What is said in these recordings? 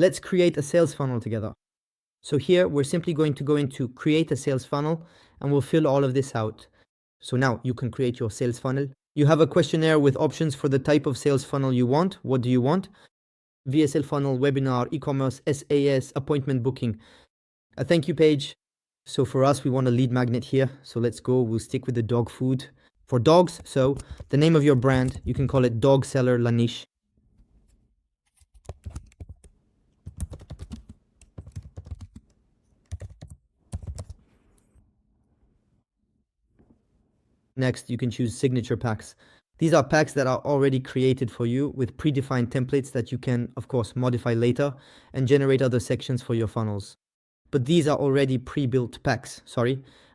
Let's create a sales funnel together. So here we're simply going to go into create a sales funnel and we'll fill all of this out. So now you can create your sales funnel. You have a questionnaire with options for the type of sales funnel you want. What do you want? VSL funnel, webinar, e-commerce, SAS, appointment booking, a thank you page. So for us, we want a lead magnet here. So let's go, we'll stick with the dog food for dogs. So the name of your brand, you can call it Dog Seller La Niche. Next, you can choose signature packs. These are packs that are already created for you with predefined templates that you can, of course, modify later and generate other sections for your funnels. But these are already pre-built packs,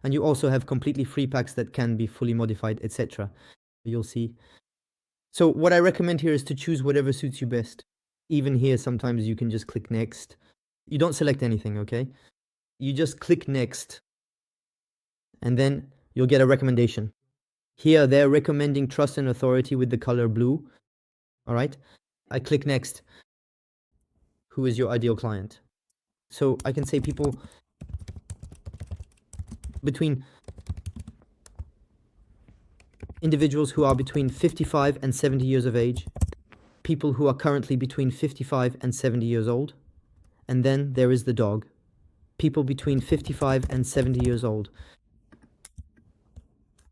and you also have completely free packs that can be fully modified, etc. You'll see. So what I recommend here is to choose whatever suits you best. Even here, sometimes you can just click next. You don't select anything, okay? You just click next, and then you'll get a recommendation. Here, they're recommending trust and authority with the color blue. All right. I click next. Who is your ideal client? So I can say people between individuals who are between 55 and 70 years of age, people who are currently between 55 and 70 years old, and then there is the dog. People between 55 and 70 years old.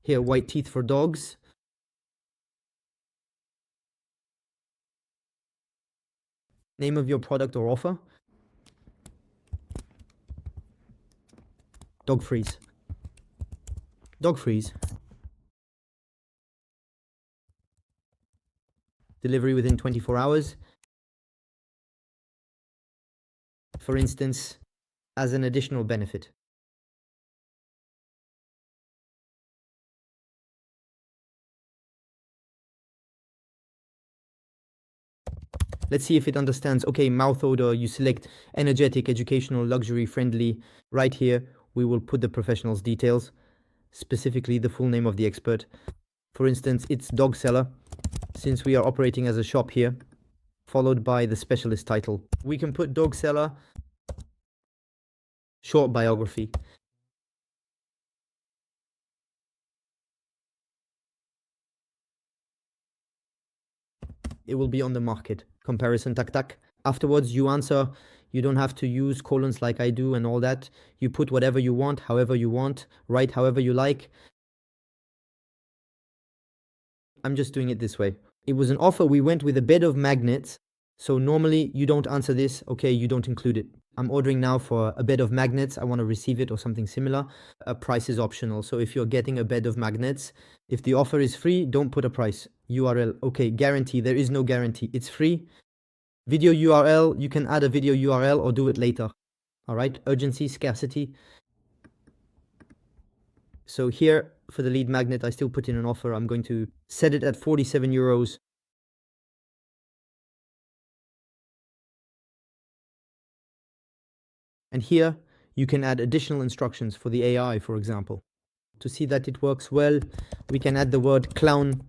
Here, white teeth for dogs. Name of your product or offer. Dog freeze. Dog freeze. Delivery within 24 hours. For instance, as an additional benefit. Let's see if it understands. Okay, mouth odor, you select energetic, educational, luxury, friendly. Right here, we will put the professional's details, specifically the full name of the expert. For instance, it's dog seller, since we are operating as a shop here, followed by the specialist title. We can put dog seller, short biography. It will be on the market. Comparison, tac tac. Afterwards, you answer. You don't have to use colons like I do and all that. You put whatever you want, however you want, write however you like. I'm just doing it this way. It was an offer. We went with a bed of magnets. So normally you don't answer this. Okay, you don't include it. I'm ordering now for a bed of magnets. I want to receive it or something similar. A price is optional. So if you're getting a bed of magnets, if the offer is free, don't put a price. URL. Okay, guarantee. There is no guarantee. It's free. Video URL. You can add a video URL or do it later. All right. Urgency, scarcity. So here for the lead magnet, I still put in an offer. I'm going to set it at 47 euros. And here you can add additional instructions for the AI, for example. To see that it works well, we can add the word clown.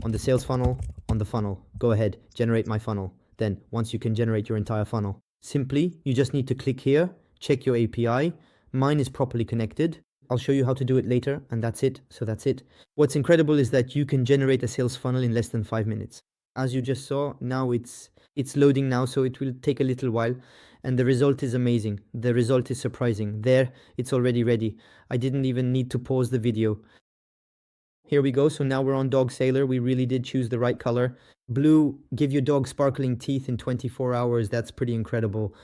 On the sales funnel, on the funnel. Go ahead, generate my funnel. Then once you can generate your entire funnel, simply, you just need to click here, check your API. Mine is properly connected. I'll show you how to do it later, and that's it. So that's it. What's incredible is that you can generate a sales funnel in less than 5 minutes. As you just saw, now it's loading now, so it will take a little while. And the result is amazing. The result is surprising. There, it's already ready. I didn't even need to pause the video. Here we go. So now we're on Dog Sailor. We really did choose the right color. Blue, give your dog sparkling teeth in 24 hours. That's pretty incredible.